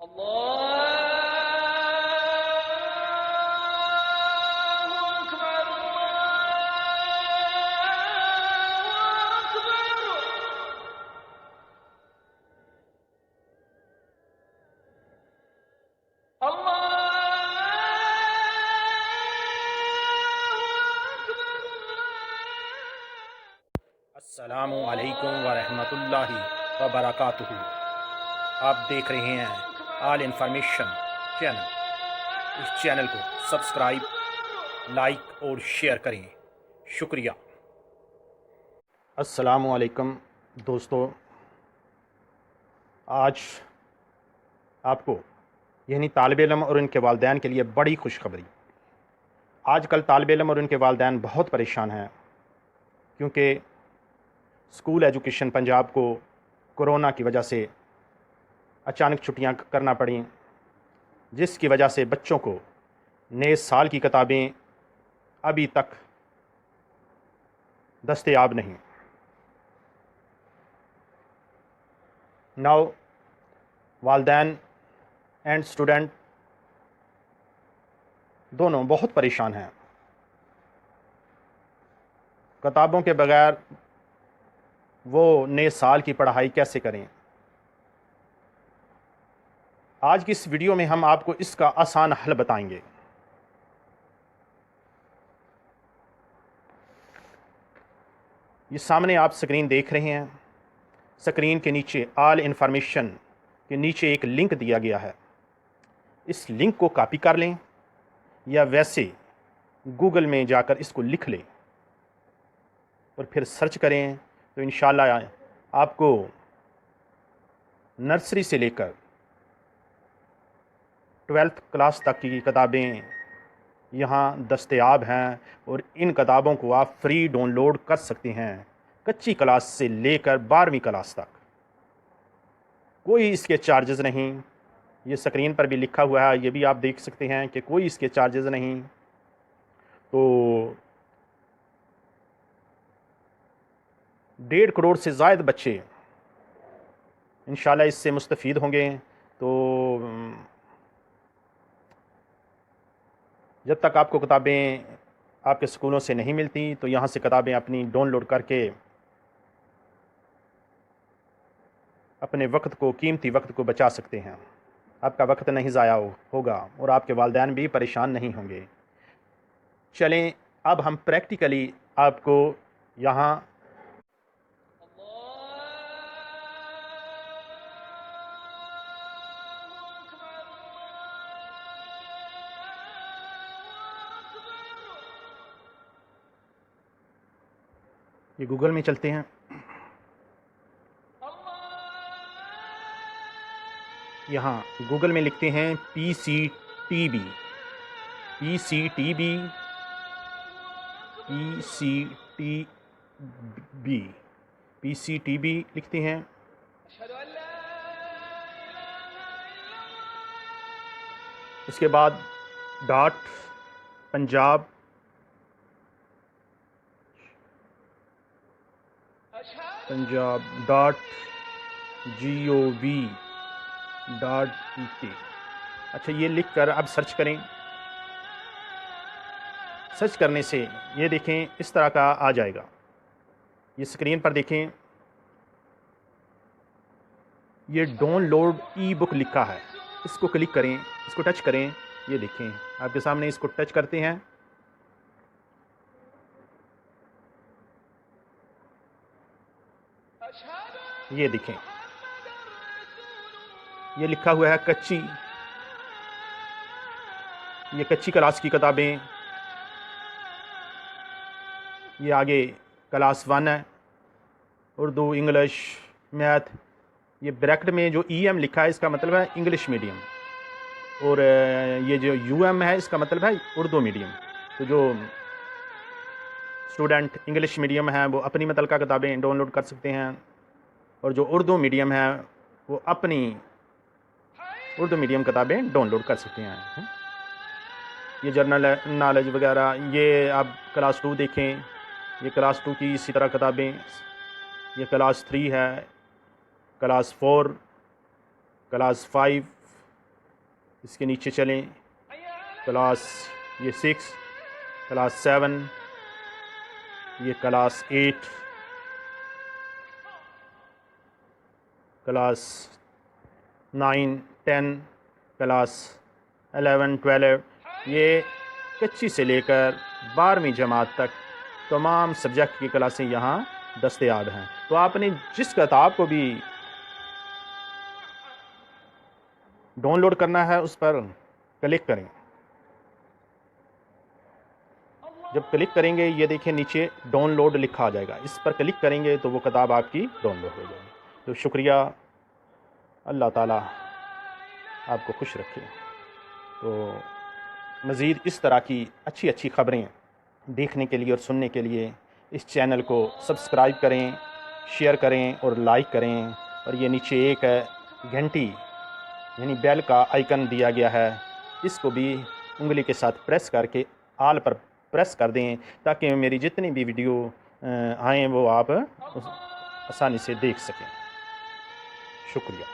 السلام علیکم ورحمۃ اللہ وبرکاتہ۔ آپ دیکھ رہے ہیں آل انفارمیشن چینل۔ اس چینل کو سبسکرائب، لائک اور شیئر کریں، شکریہ۔ السلام علیکم دوستو، آج آپ کو یعنی طالب علم اور ان کے والدین کے لیے بڑی خوشخبری۔ آج کل طالب علم اور ان کے والدین بہت پریشان ہیں، کیونکہ اسکول ایجوکیشن پنجاب کو کرونا کی وجہ سے اچانک چھٹیاں کرنا پڑیں، جس کی وجہ سے بچوں کو نئے سال کی کتابیں ابھی تک دستیاب نہیں۔ ناؤ والدین اینڈ اسٹوڈنٹ دونوں بہت پریشان ہیں۔ کتابوں کے بغیر وہ نئے سال کی پڑھائی کیسے کریں؟ آج کی اس ویڈیو میں ہم آپ کو اس کا آسان حل بتائیں گے۔ یہ سامنے آپ سکرین دیکھ رہے ہیں، سکرین کے نیچے آل انفارمیشن کے نیچے ایک لنک دیا گیا ہے۔ اس لنک کو کاپی کر لیں یا ویسے گوگل میں جا کر اس کو لکھ لیں اور پھر سرچ کریں تو انشاءاللہ آپ کو نرسری سے لے کر 12th کلاس تک کی کتابیں یہاں دستیاب ہیں، اور ان کتابوں کو آپ فری ڈاؤن لوڈ کر سکتے ہیں، کچی کلاس سے لے کر 12ویں کلاس تک۔ کوئی اس کے چارجز نہیں، یہ سکرین پر بھی لکھا ہوا ہے، یہ بھی آپ دیکھ سکتے ہیں کہ کوئی اس کے چارجز نہیں۔ تو 1.5 کروڑ سے زائد بچے انشاءاللہ اس سے مستفید ہوں گے۔ تو جب تک آپ کو کتابیں آپ کے سکولوں سے نہیں ملتی تو یہاں سے کتابیں اپنی ڈاؤن لوڈ کر کے اپنے وقت کو، قیمتی وقت کو بچا سکتے ہیں۔ آپ کا وقت نہیں ضائع ہوگا اور آپ کے والدین بھی پریشان نہیں ہوں گے۔ چلیں اب ہم پریکٹیکلی آپ کو یہاں یہ گوگل میں چلتے ہیں۔ یہاں گوگل میں لکھتے ہیں پی سی ٹی بی، پی سی ٹی بی، پی سی ٹی بی، پی سی ٹی بی لکھتے ہیں۔ اس کے بعد پنجاب .gov.uk۔ اچھا، یہ لکھ کر اب سرچ کریں۔ سرچ کرنے سے یہ دیکھیں اس طرح کا آ جائے گا۔ یہ سکرین پر دیکھیں، یہ ڈاؤن لوڈ ای بک لکھا ہے، اس کو کلک کریں، اس کو ٹچ کریں۔ یہ دیکھیں آپ کے سامنے، اس کو ٹچ کرتے ہیں۔ یہ دیکھیں، یہ لکھا ہوا ہے کچی، یہ کچی کلاس کی کتابیں، یہ آگے کلاس 1 ہے، اردو، انگلش، میتھ۔ یہ بریکٹ میں جو ای ایم لکھا ہے اس کا مطلب ہے انگلش میڈیم، اور یہ جو یو ایم ہے اس کا مطلب ہے اردو میڈیم۔ تو جو اسٹوڈنٹ انگلش میڈیم ہیں وہ اپنی متعلقہ کتابیں ڈاؤن لوڈ کر سکتے ہیں، اور جو اردو میڈیم ہے وہ اپنی اردو میڈیم کتابیں ڈاؤن لوڈ کر سکتے ہیں۔ یہ جرنل نالج وغیرہ، یہ آپ کلاس 2 دیکھیں، یہ کلاس 2 کی اسی طرح کتابیں، یہ کلاس 3 ہے، کلاس 4، کلاس 5، اس کے نیچے چلیں، کلاس یہ 6، کلاس 7، یہ کلاس 8، کلاس 9، 10، کلاس 11، 12، یہ کچی سے لے کر 12ویں جماعت تک تمام سبجیکٹ کی کلاسیں یہاں دستیاب ہیں۔ تو آپ نے جس کتاب کو بھی ڈاؤن لوڈ کرنا ہے اس پر کلک کریں۔ جب کلک کریں گے یہ دیکھیں نیچے ڈاؤن لوڈ لکھا آ جائے گا، اس پر کلک کریں گے تو وہ کتاب آپ کی ڈاؤن لوڈ ہو جائے گی۔ تو شکریہ، اللہ تعالیٰ آپ کو خوش رکھے۔ تو مزید اس طرح کی اچھی اچھی خبریں دیکھنے کے لیے اور سننے کے لیے اس چینل کو سبسکرائب کریں، شیئر کریں اور لائک کریں، اور یہ نیچے ایک ہے گھنٹی یعنی بیل کا آئیکن دیا گیا ہے، اس کو بھی انگلی کے ساتھ پریس کر کے آل پر پریس کر دیں تاکہ میری جتنی بھی ویڈیو آئیں وہ آپ آسانی سے دیکھ سکیں۔ شکریہ۔